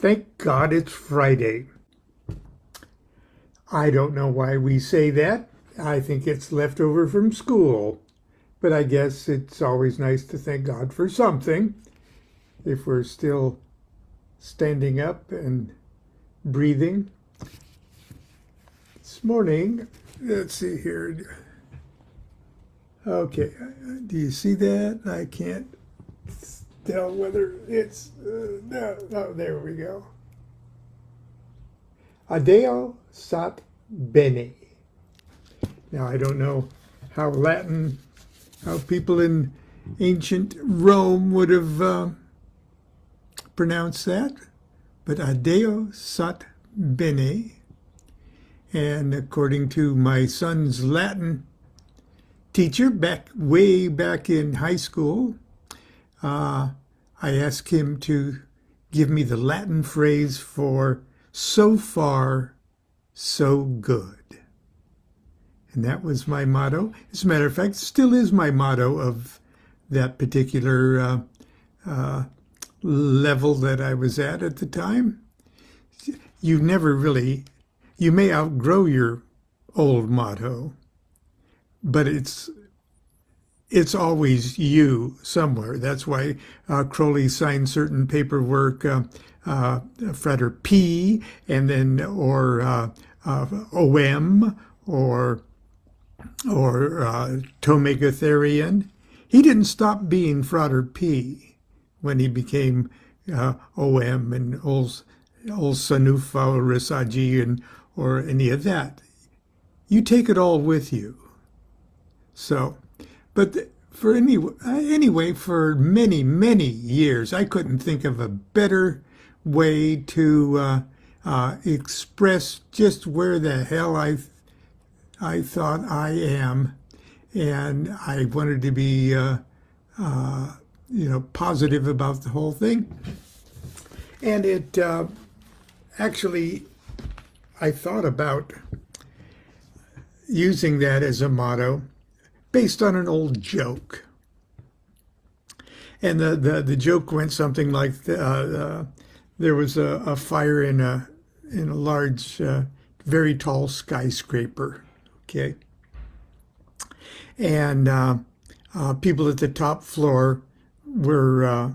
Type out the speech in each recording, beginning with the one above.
Thank God it's Friday. I don't know why we say that. I think it's left over from school. But I guess it's always nice to thank God for something. If we're still standing up and breathing. This morning, let's see here. Okay, do you see that? I can't tell whether it's, no, there we go. Adeo sat bene. Now, I don't know how people in ancient Rome would have pronounced that, but adeo sat bene. And according to my son's Latin teacher, way back in high school, I asked him to give me the Latin phrase for so far, so good. And that was my motto. As a matter of fact, still is my motto of that particular level that I was at the time. You may outgrow your old motto, but it's always you somewhere. That's why Crowley signed certain paperwork, Frater P, and then or OM or Tomegatherian. He didn't stop being Frater P when he became OM and Old Sanufa or Risaji or any of that. You take it all with you. So, but for anyway, for many, many years, I couldn't think of a better way to express just where the hell I thought I am, and I wanted to be, positive about the whole thing. And it actually, I thought about using that as a motto based on an old joke. And the joke went something like, there was a fire in a large, very tall skyscraper, okay? And people at the top floor were,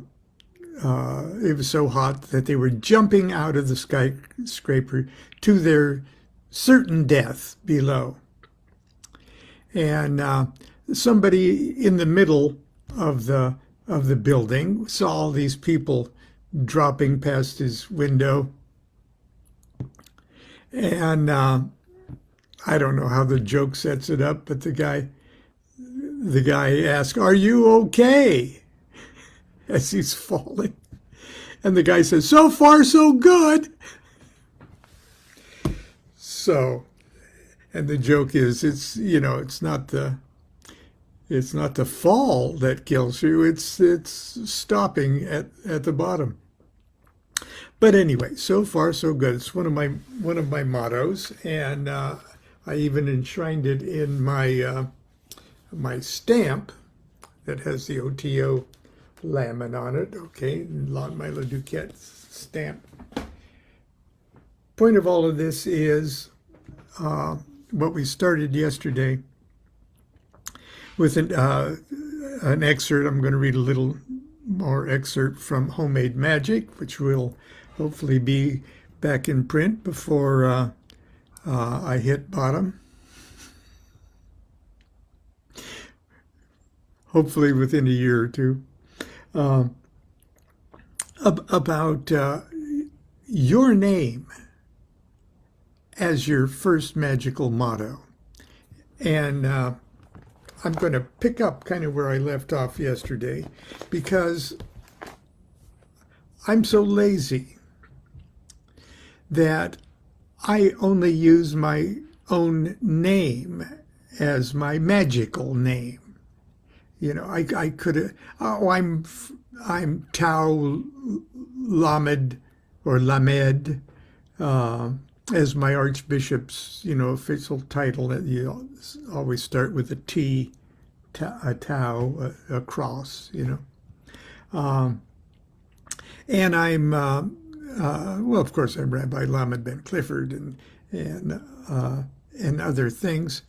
it was so hot that they were jumping out of the skyscraper to their certain death below. And somebody in the middle of the building saw all these people dropping past his window. And I don't know how the joke sets it up, but the guy asked, "Are you okay?" as he's falling. And the guy says, "So far, so good." So, and the joke is, it's not the fall that kills you, it's stopping at the bottom. But anyway, so far so good. It's one of my mottos, and I even enshrined it in my my stamp that has the OTO lamin on it. Okay, Lon Milo DuQuette stamp. Point of all of this is what we started yesterday with an excerpt. I'm going to read a little more excerpt from Homemade Magic, which will hopefully be back in print before I hit bottom. Hopefully within a year or two. About your name as your first magical motto. And I'm going to pick up kind of where I left off yesterday, because I'm so lazy that I only use my own name as my magical name. I could have, I'm Tau Lamed or Lamed, as my archbishop's, official title. You always start with a T, a Tau, a cross, And I'm well, of course, I'm Rabbi Lamed Ben Clifford and other things.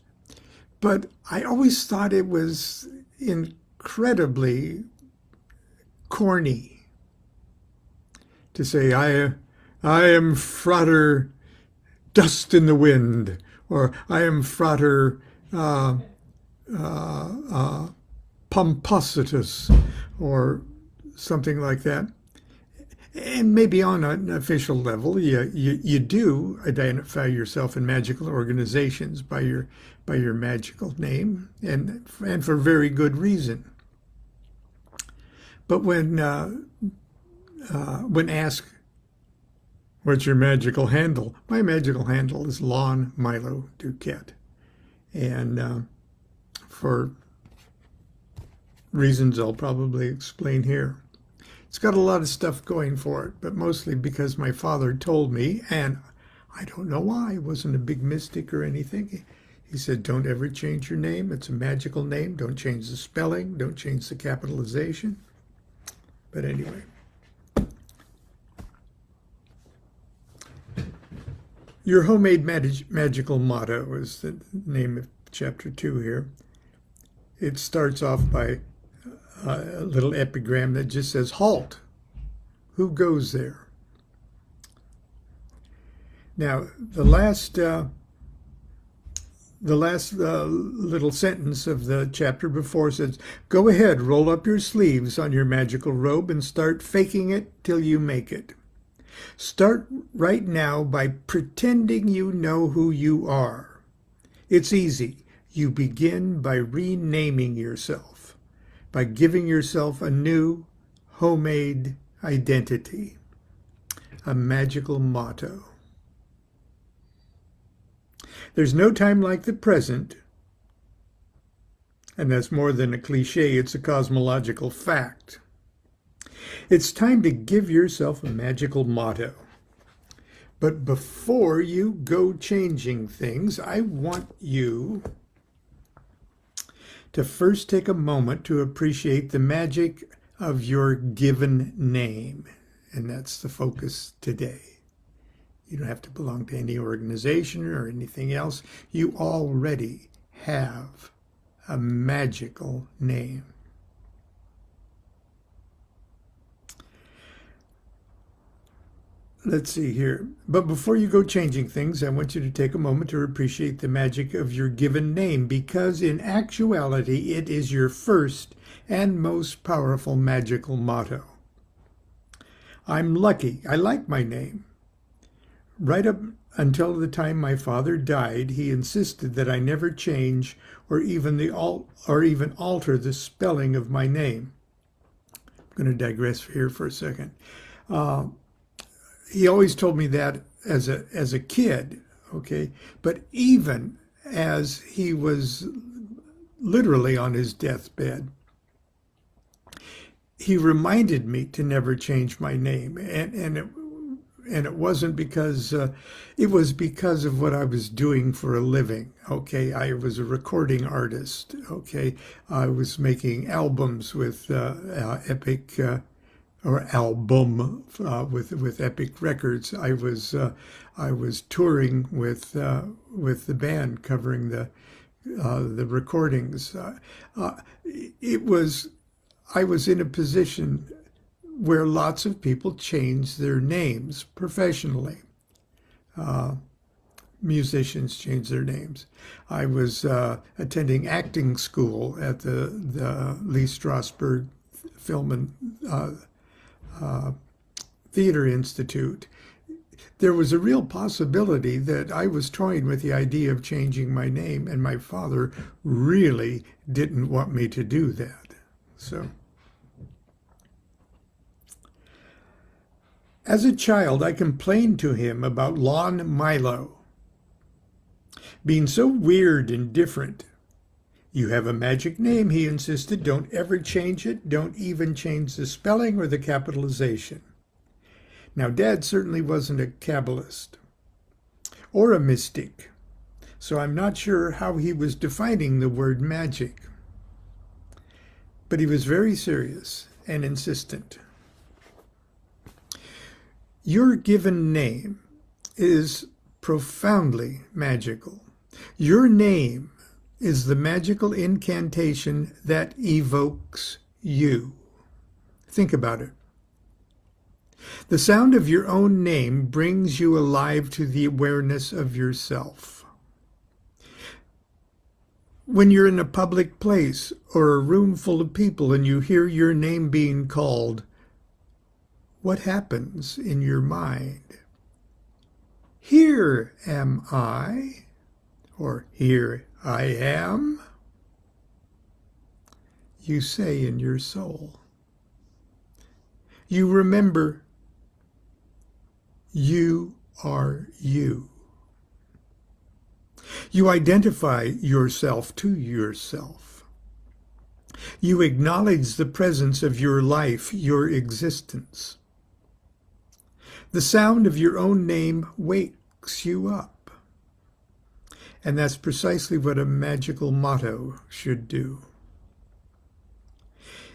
But I always thought it was incredibly corny to say, I am Frater Dust in the Wind, or I am Frater Pompositus, or something like that. And maybe on an official level, you do identify yourself in magical organizations by your magical name, and for very good reason. But when asked, "What's your magical handle?" My magical handle is Lon Milo DuQuette, and for reasons I'll probably explain here. It's got a lot of stuff going for it, but mostly because my father told me, and I don't know why, I wasn't a big mystic or anything. He said, don't ever change your name. It's a magical name. Don't change the spelling. Don't change the capitalization. But anyway. Your homemade magical motto is the name of chapter 2 here. It starts off by a little epigram that just says, halt. Who goes there? Now, the last little sentence of the chapter before says, go ahead, roll up your sleeves on your magical robe and start faking it till you make it. Start right now by pretending you know who you are. It's easy. You begin by renaming yourself, by giving yourself a new, homemade identity, a magical motto. There's no time like the present, and that's more than a cliche, it's a cosmological fact. It's time to give yourself a magical motto. But before you go changing things, I want you to first take a moment to appreciate the magic of your given name. And that's the focus today. You don't have to belong to any organization or anything else. You already have a magical name. Let's see here. But before you go changing things, I want you to take a moment to appreciate the magic of your given name, because in actuality, it is your first and most powerful magical motto. I'm lucky. I like my name. Right up until the time my father died, he insisted that I never change or even alter the spelling of my name. I'm going to digress here for a second. He always told me that as a kid, okay? But even as he was literally on his deathbed, he reminded me to never change my name. And it wasn't because, it was because of what I was doing for a living, okay? I was a recording artist, okay? I was making albums with Epic... or album with Epic Records. I was touring with the band, covering the recordings. I was in a position where lots of people changed their names professionally. Musicians changed their names. I was attending acting school at the Lee Strasberg Film and Theater Institute. There was a real possibility that I was toying with the idea of changing my name, and my father really didn't want me to do that. So, as a child, I complained to him about Lon Milo being so weird and different. You have a magic name, he insisted. Don't ever change it. Don't even change the spelling or the capitalization. Now, Dad certainly wasn't a Kabbalist or a mystic, so I'm not sure how he was defining the word magic. But he was very serious and insistent. Your given name is profoundly magical. Your name is the magical incantation that evokes you. Think about it. The sound of your own name brings you alive to the awareness of yourself. When you're in a public place or a room full of people and you hear your name being called, what happens in your mind? Here am I, or here I am, you say in your soul. You remember you are you. You identify yourself to yourself. You acknowledge the presence of your life, your existence. The sound of your own name wakes you up. And that's precisely what a magical motto should do.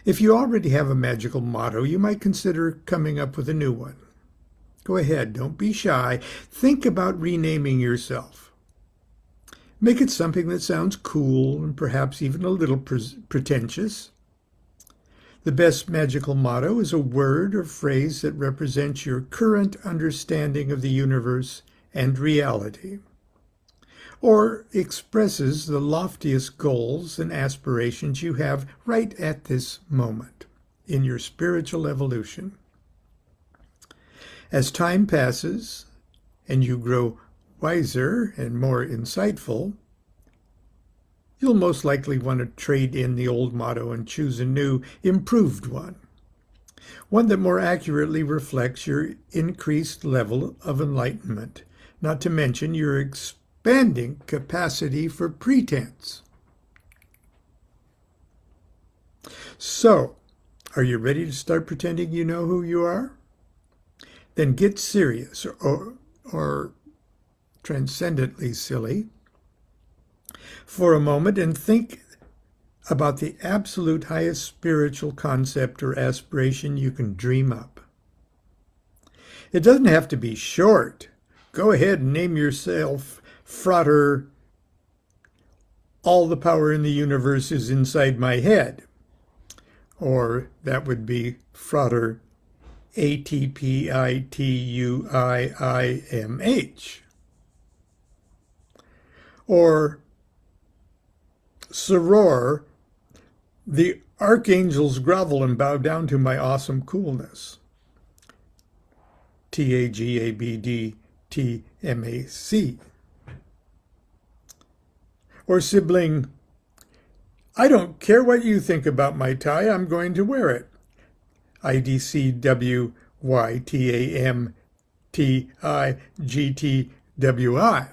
If you already have a magical motto, you might consider coming up with a new one. Go ahead, don't be shy. Think about renaming yourself. Make it something that sounds cool and perhaps even a little pretentious. The best magical motto is a word or phrase that represents your current understanding of the universe and reality, or expresses the loftiest goals and aspirations you have right at this moment in your spiritual evolution. As time passes and you grow wiser and more insightful, you'll most likely want to trade in the old motto and choose a new, improved one that more accurately reflects your increased level of enlightenment, not to mention your expanding capacity for pretense. So, are you ready to start pretending you know who you are? Then get serious or transcendently silly for a moment and think about the absolute highest spiritual concept or aspiration you can dream up. It doesn't have to be short. Go ahead and name yourself Frater, all the power in the universe is inside my head. Or that would be Frater ATPITUIIMH. Or Soror, the archangels grovel and bow down to my awesome coolness. TAGABDTMAC. Or sibling, I don't care what you think about my tie, I'm going to wear it. IDCWYTAMTIGTWI.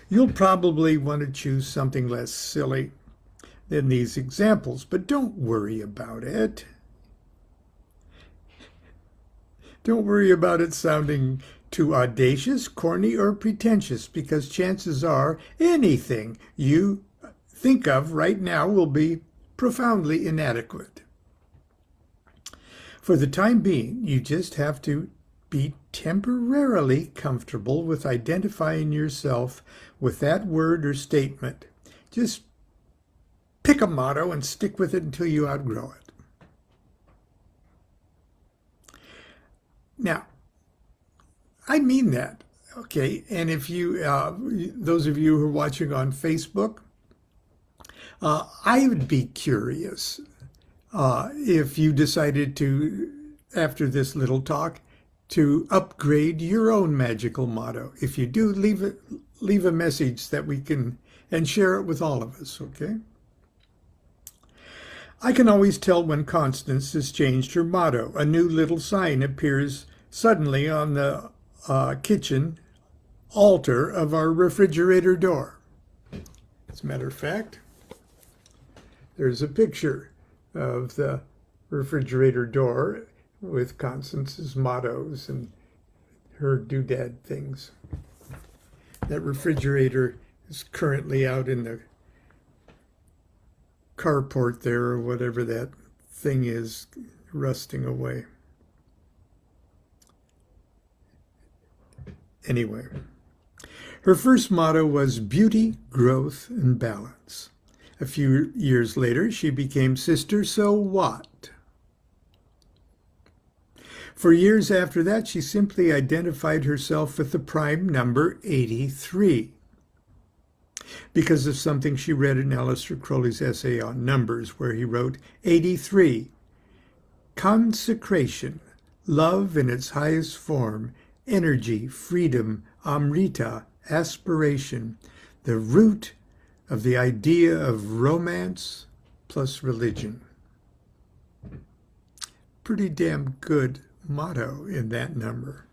You'll probably want to choose something less silly than these examples, but don't worry about it. Don't worry about it sounding too audacious, corny, or pretentious, because chances are anything you think of right now will be profoundly inadequate. For the time being, you just have to be temporarily comfortable with identifying yourself with that word or statement. Just pick a motto and stick with it until you outgrow it. Now, I mean that, okay? And if you, those of you who are watching on Facebook, I would be curious if you decided to, after this little talk, to upgrade your own magical motto. If you do, leave a message that we can, and share it with all of us, okay? I can always tell when Constance has changed her motto. A new little sign appears suddenly on the kitchen altar of our refrigerator door. As a matter of fact, there's a picture of the refrigerator door with Constance's mottos and her doodad things. That refrigerator is currently out in the carport there, or whatever that thing is, rusting away. Anyway, her first motto was beauty, growth, and balance. A few years later, she became Sister So What. For years after that, she simply identified herself with the prime number 83 because of something she read in Aleister Crowley's essay on numbers, where he wrote, 83, consecration, love in its highest form, energy, freedom, amrita, aspiration, the root of the idea of romance plus religion. Pretty damn good motto in that number.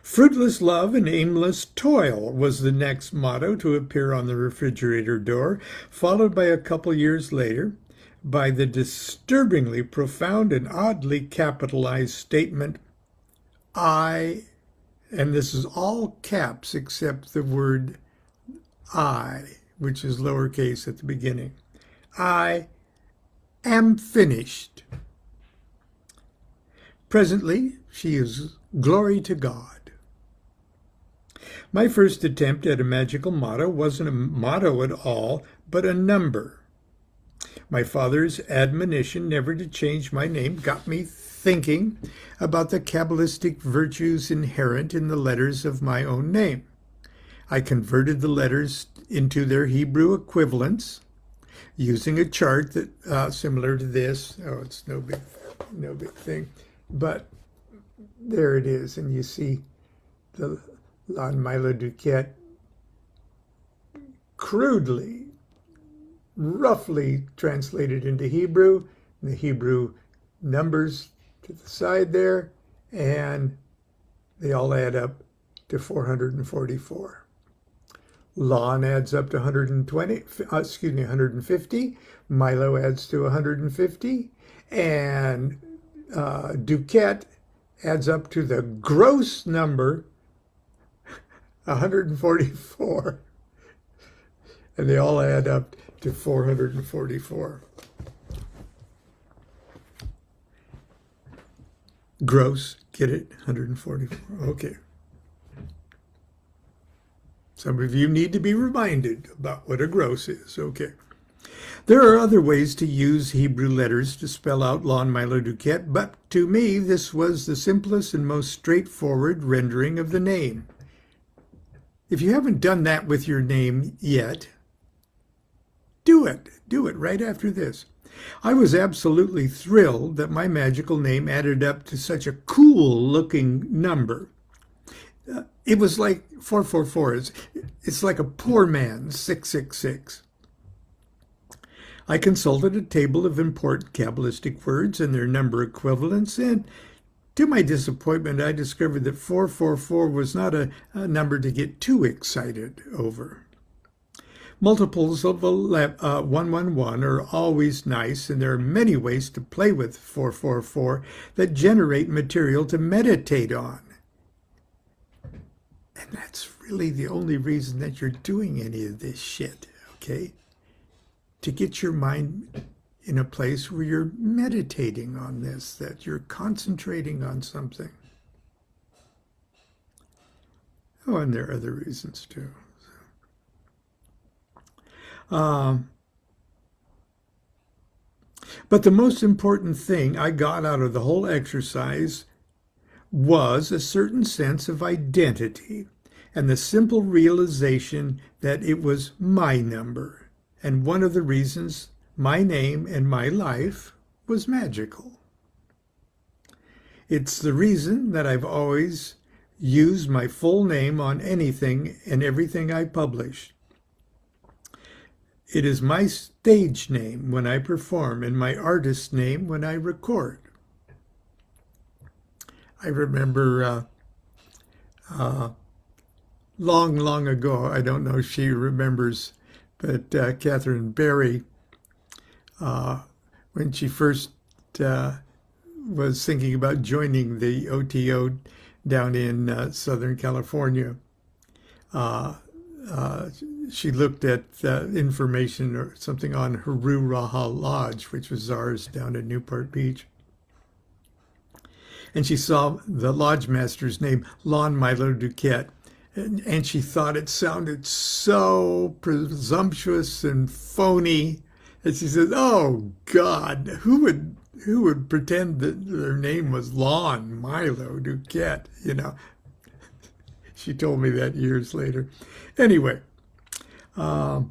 Fruitless love and aimless toil was the next motto to appear on the refrigerator door, followed by a couple years later by the disturbingly profound and oddly capitalized statement, I, and this is all caps except the word I, which is lowercase at the beginning, I am finished. Presently, she is glory to God. My first attempt at a magical motto wasn't a motto at all, but a number. My father's admonition never to change my name got me thinking about the Kabbalistic virtues inherent in the letters of my own name. I converted the letters into their Hebrew equivalents using a chart that similar to this. Oh, it's no big thing, but there it is, and you see the Lon Milo DuQuette crudely, roughly translated into Hebrew, the Hebrew numbers to the side there, and they all add up to 444. Lon adds up to 150. Milo adds to 150, and DuQuette adds up to the gross number 144, and they all add up to 444. Gross, get it? 144. Okay. Some of you need to be reminded about what a gross is. Okay. There are other ways to use Hebrew letters to spell out Lon Milo DuQuette, but to me, this was the simplest and most straightforward rendering of the name. If you haven't done that with your name yet, do it. Do it right after this. I was absolutely thrilled that my magical name added up to such a cool-looking number. It was like 444. It's like a poor man's 666. I consulted a table of important Kabbalistic words and their number equivalents, and to my disappointment, I discovered that 444 was not a number to get too excited over. Multiples of 111 are always nice, and there are many ways to play with 444 that generate material to meditate on. And that's really the only reason that you're doing any of this shit, okay? To get your mind in a place where you're meditating on this, that you're concentrating on something. Oh, and there are other reasons too. But the most important thing I got out of the whole exercise was a certain sense of identity and the simple realization that it was my number, and one of the reasons my name and my life was magical. It's the reason that I've always used my full name on anything and everything I publish. It is my stage name when I perform and my artist name when I record. I remember long ago, I don't know if she remembers, but Catherine Berry, when she first was thinking about joining the OTO down in Southern California, she looked at information or something on Haru Raha Lodge, which was ours down in Newport Beach. and she saw the lodge master's name, Lon Milo DuQuette, and she thought it sounded so presumptuous and phony. And she says, "Oh God, who would pretend that their name was Lon Milo DuQuette?" You know, she told me that years later. Anyway, I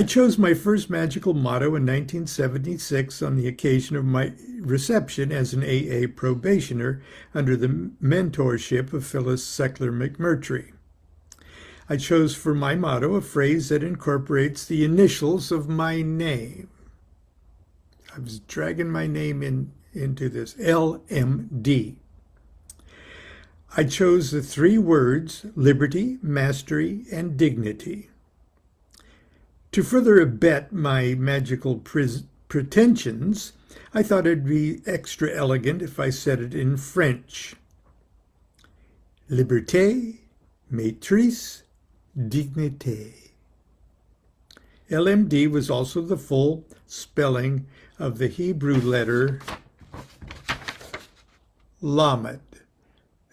chose my first magical motto in 1976 on the occasion of my reception as an AA probationer under the mentorship of Phyllis Seckler-McMurtry. I chose for my motto a phrase that incorporates the initials of my name. I was dragging my name into this, LMD. I chose the three words, liberty, mastery, and dignity. To further abet my magical pretensions, I thought it'd be extra elegant if I said it in French. Liberté, maîtrise, dignité. LMD was also the full spelling of the Hebrew letter Lamed.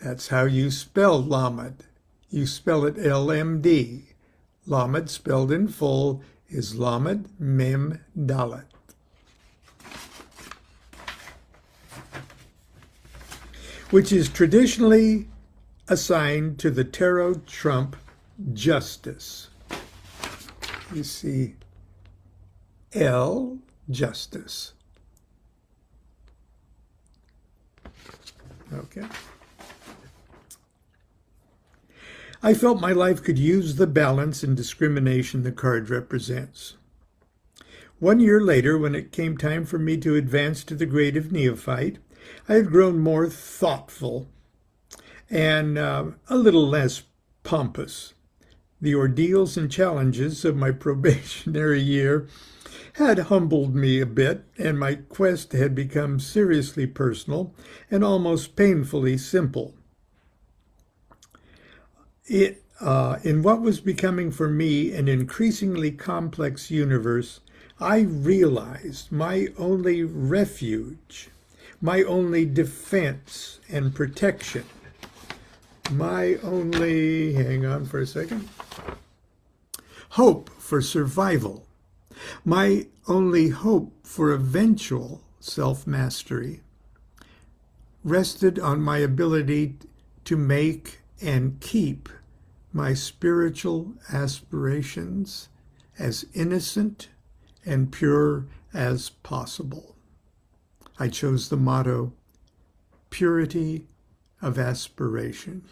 That's how you spell Lamed. You spell it LMD. Lamed spelled in full is Lamed Mem Dalet. Which is traditionally assigned to the tarot trump Justice. You see, L, Justice. Okay. I felt my life could use the balance and discrimination the card represents. 1 year later, when it came time for me to advance to the grade of neophyte, I had grown more thoughtful and a little less pompous. The ordeals and challenges of my probationary year had humbled me a bit, and my quest had become seriously personal and almost painfully simple. In what was becoming for me an increasingly complex universe, I realized my only refuge, my only defense and protection, my only, hang on for a second, hope for survival, my only hope for eventual self-mastery rested on my ability to make and keep my spiritual aspirations as innocent and pure as possible. I chose the motto, purity of aspiration,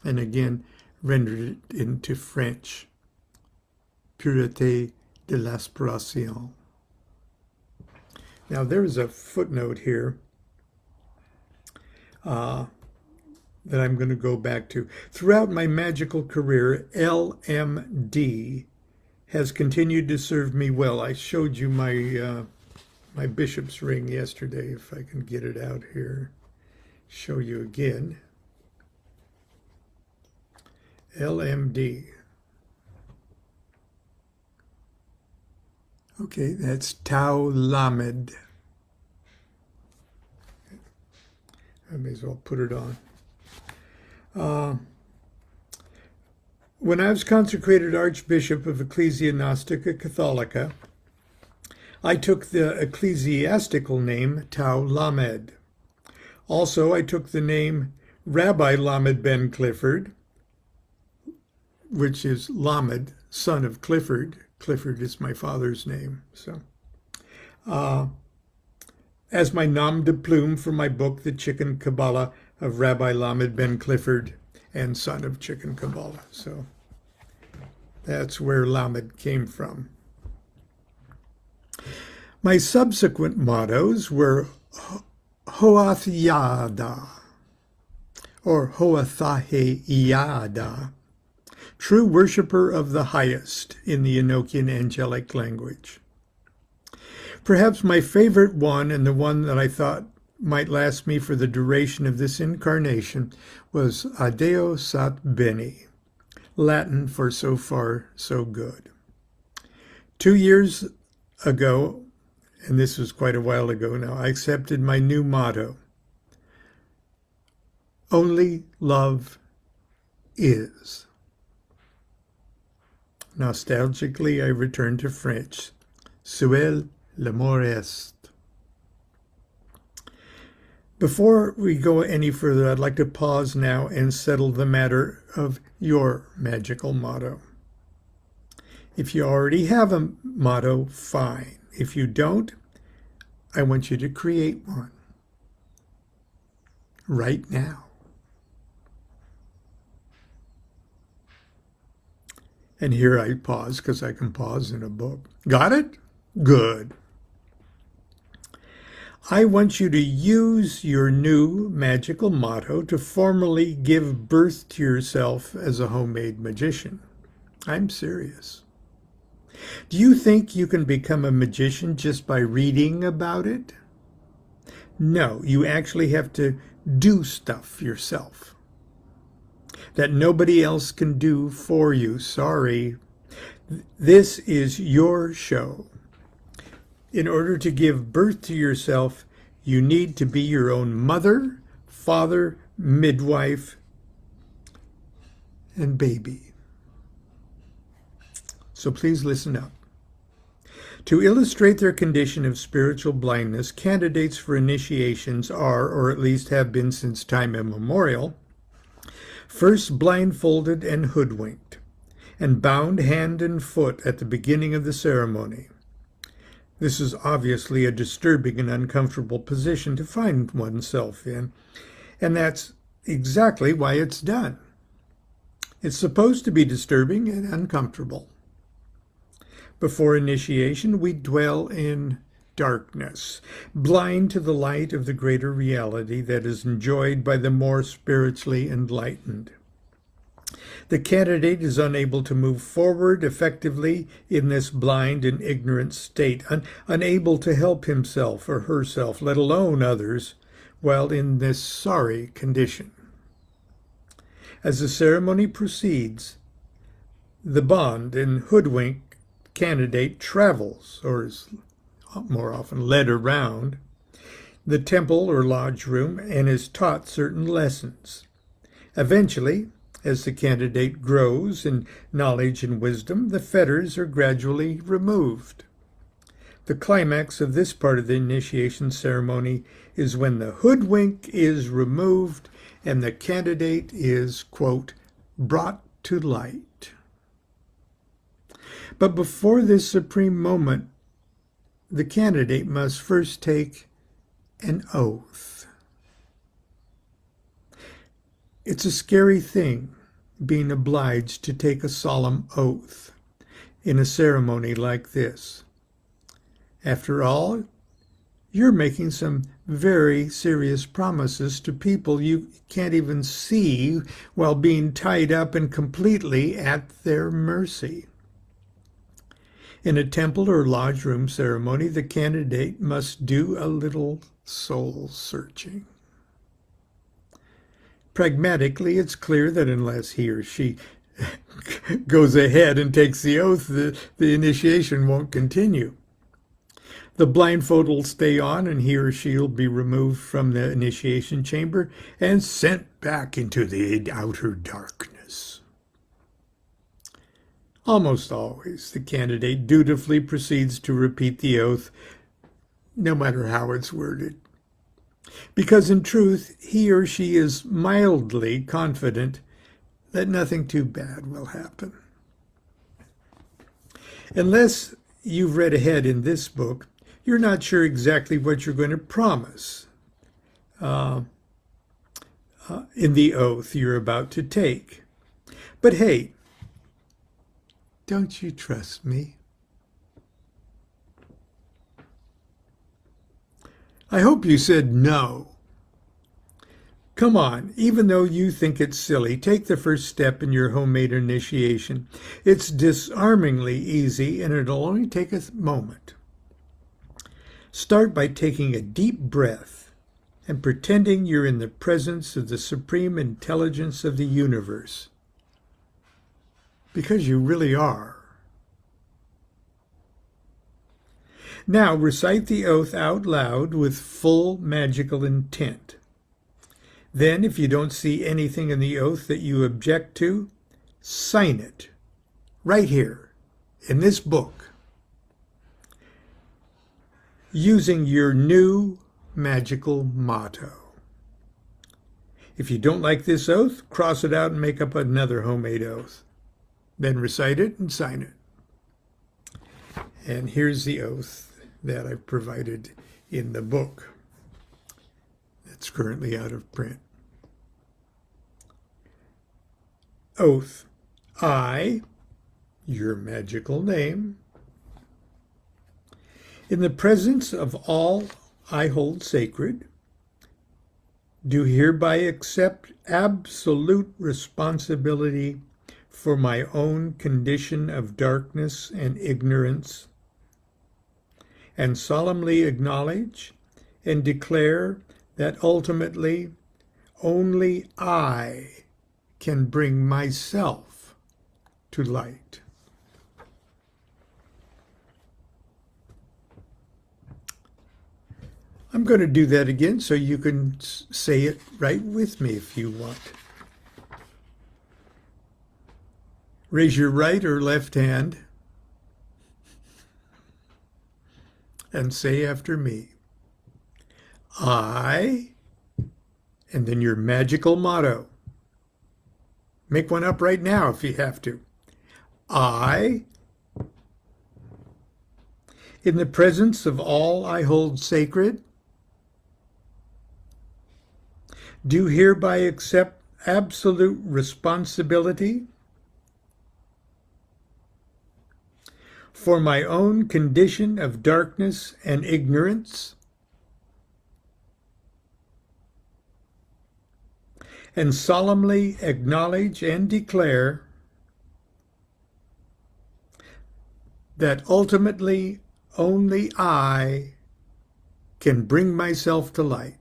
and again rendered it into French, pureté de l'aspiration. Now there's a footnote here that I'm going to go back to. Throughout my magical career, LMD has continued to serve me well. I showed you my my bishop's ring yesterday, if I can get it out here. Show you again. LMD. Okay, that's Tau Lamed. I may as well put it on. When I was consecrated Archbishop of Ecclesia Gnostica Catholica, I took the ecclesiastical name Tau Lamed. Also, I took the name Rabbi Lamed ben Clifford, which is Lamed, son of Clifford. Clifford is my father's name. So, as my nom de plume for my book, The Chicken Kabbalah of Rabbi Lamed ben Clifford and son of Chicken Kabbalah. So that's where Lamed came from. My subsequent mottos were Hoathiyada or Hoathaheyada, true worshipper of the highest in the Enochian angelic language. Perhaps my favorite one, and the one that I thought might last me for the duration of this incarnation, was Adeo Sat Bene, Latin for so far, so good. 2 years ago, and this was quite a while ago now, I accepted my new motto. Only love is. Nostalgically, I returned to French. Seul l'amour est. Before we go any further, I'd like to pause now and settle the matter of your magical motto. If you already have a motto, fine. If you don't, I want you to create one right now. And here I pause because I can pause in a book. Got it? Good. I want you to use your new magical motto to formally give birth to yourself as a homemade magician. I'm serious. Do you think you can become a magician just by reading about it? No, you actually have to do stuff yourself that nobody else can do for you. Sorry. This is your show. In order to give birth to yourself, you need to be your own mother, father, midwife, and baby. So please listen up. To illustrate their condition of spiritual blindness, candidates for initiations are, or at least have been since time immemorial, first blindfolded and hoodwinked, and bound hand and foot at the beginning of the ceremony. This is obviously a disturbing and uncomfortable position to find oneself in, and that's exactly why it's done. It's supposed to be disturbing and uncomfortable. Before initiation, we dwell in darkness, blind to the light of the greater reality that is enjoyed by the more spiritually enlightened. The candidate is unable to move forward effectively in this blind and ignorant state, unable to help himself or herself, let alone others, while in this sorry condition. As the ceremony proceeds, the bond and hoodwink candidate travels, or is more often led around, the temple or lodge room and is taught certain lessons. Eventually, as the candidate grows in knowledge and wisdom, the fetters are gradually removed. The climax of this part of the initiation ceremony is when the hoodwink is removed and the candidate is, quote, brought to light. But before this supreme moment, the candidate must first take an oath. It's a scary thing, being obliged to take a solemn oath in a ceremony like this. After all, you're making some very serious promises to people you can't even see while being tied up and completely at their mercy. In a temple or lodge room ceremony, the candidate must do a little soul searching. Pragmatically, it's clear that unless he or she goes ahead and takes the oath, the initiation won't continue. The blindfold will stay on, and he or she will be removed from the initiation chamber and sent back into the outer darkness. Almost always, the candidate dutifully proceeds to repeat the oath, no matter how it's worded. Because in truth, he or she is mildly confident that nothing too bad will happen. Unless you've read ahead in this book, you're not sure exactly what you're going to promise in the oath you're about to take. But hey, don't you trust me? I hope you said no. Come on, even though you think it's silly, take the first step in your homemade initiation. It's disarmingly easy, and it'll only take a moment. Start by taking a deep breath and pretending you're in the presence of the supreme intelligence of the universe. Because you really are. Now recite the oath out loud with full magical intent. Then, if you don't see anything in the oath that you object to, sign it right here in this book using your new magical motto. If you don't like this oath, cross it out and make up another homemade oath. Then recite it and sign it. And here's the oath that I've provided in the book that's currently out of print. Oath. I, your magical name, in the presence of all I hold sacred, do hereby accept absolute responsibility for my own condition of darkness and ignorance, and solemnly acknowledge and declare that ultimately only I can bring myself to light. I'm going to do that again so you can say it right with me if you want. Raise your right or left hand and say after me. I, and then your magical motto. Make one up right now if you have to. I, in the presence of all I hold sacred, do hereby accept absolute responsibility for my own condition of darkness and ignorance, and solemnly acknowledge and declare that ultimately only I can bring myself to light.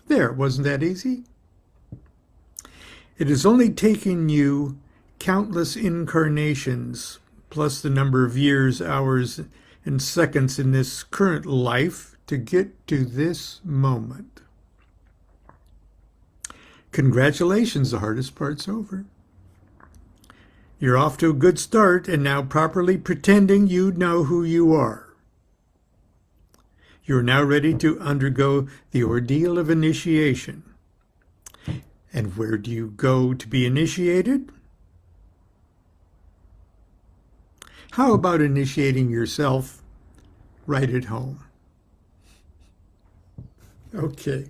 There, wasn't that easy? It has only taken you countless incarnations, plus the number of years, hours, and seconds in this current life to get to this moment. Congratulations, the hardest part's over. You're off to a good start and now properly pretending you know who you are. You're now ready to undergo the ordeal of initiation. And where do you go to be initiated? How about initiating yourself right at home? Okay,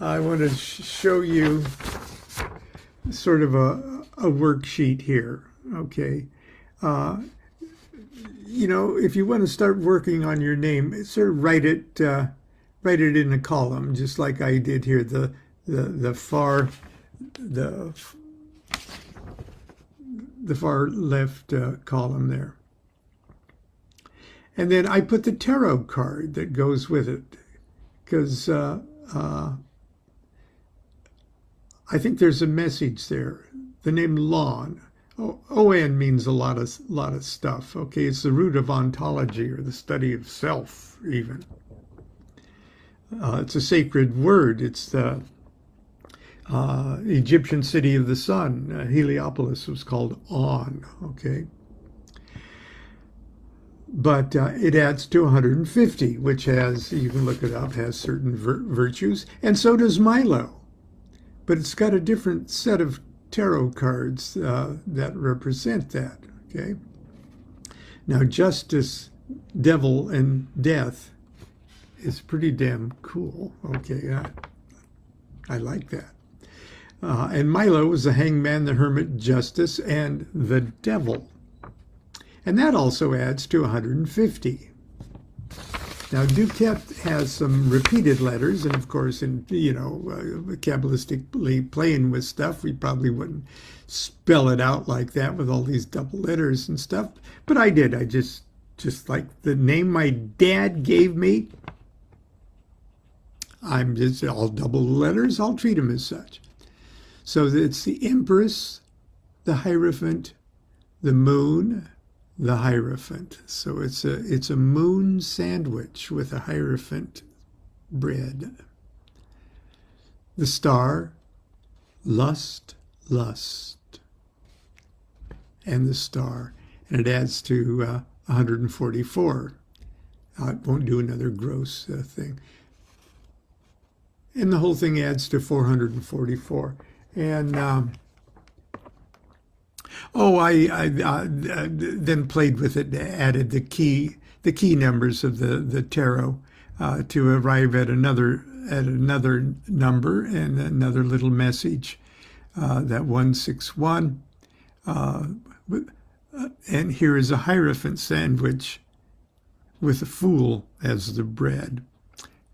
I want to show you sort of a worksheet here, okay? You know, if you want to start working on your name, sort of write it in a column, just like I did here. The far left column there, and then I put the tarot card that goes with it, because I think there's a message there. The name Lon. O-N means a lot of stuff. Okay, it's the root of ontology, or the study of self, even. It's a sacred word. It's the Egyptian city of the sun. Heliopolis was called On. Okay, but it adds to 150, which has, you can look it up, has certain virtues, and so does Milo. But it's got a different set of tarot cards that represent that, okay? Now, justice, devil, and death is pretty damn cool, okay? I like that. And Milo is the hangman, the hermit, justice, and the devil. And that also adds to 150. Now, DuQuette has some repeated letters, and of course, in, Kabbalistically playing with stuff, we probably wouldn't spell it out like that with all these double letters and stuff. But I did. I just like the name my dad gave me. I'm just all double letters. I'll treat them as such. So it's the Empress, the Hierophant, the Moon, the Hierophant. So it's a moon sandwich with a Hierophant bread. The Star, Lust, Lust, and the Star. And it adds to 144. It won't do another gross thing. And the whole thing adds to 444. And I then played with it, added the key numbers of the tarot to arrive at another number and another little message. That 161. And here is a Hierophant sandwich with a Fool as the bread,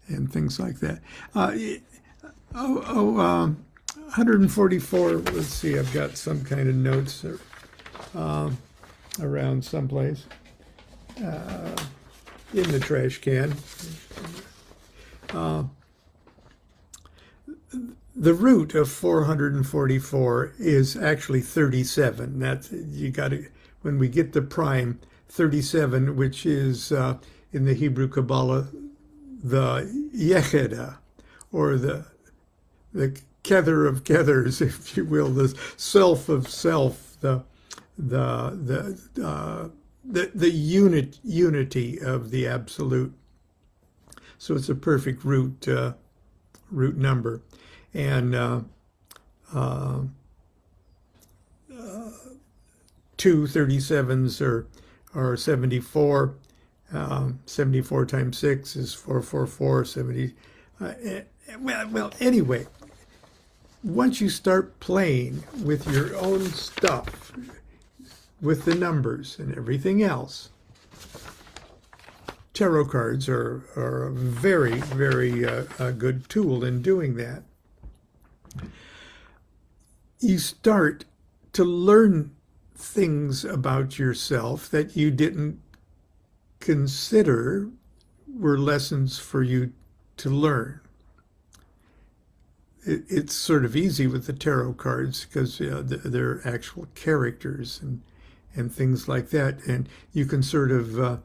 and things like that. 144. Let's see. I've got some kind of notes around someplace in the trash can. The root of 444 is actually 37. That's, you got to, when we get the prime 37, which is in the Hebrew Kabbalah the Yecheda, or the kether of kethers, if you will, the self of self, the unity of the absolute. So it's a perfect root number. And 2 37s are 74. 74 times 6 is 444. 70. Well, anyway, once you start playing with your own stuff, with the numbers and everything else, tarot cards are a very, very good tool in doing that. You start to learn things about yourself that you didn't consider were lessons for you to learn. It's sort of easy with the tarot cards because they're actual characters and things like that, and you can sort of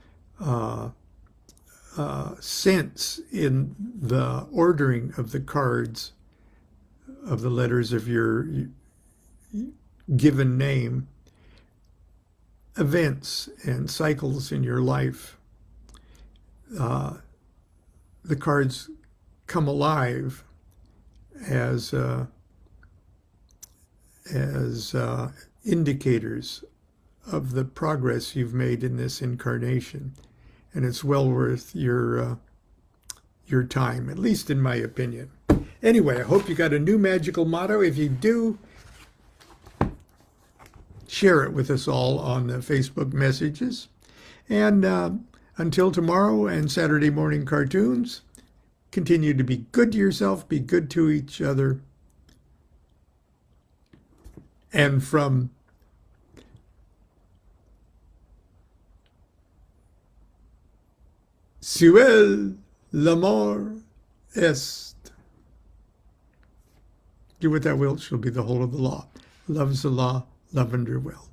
sense in the ordering of the cards, of the letters of your given name, events and cycles in your life. The cards come alive as indicators of the progress you've made in this incarnation, and it's well worth your time, at least in my opinion. Anyway, I hope you got a new magical motto. If you do, share it with us all on the Facebook messages. And until tomorrow and Saturday morning cartoons, continue to be good to yourself, be good to each other. And from Suel l'amor est. Do what thou wilt shall be the whole of the law. Love's the law, love under will.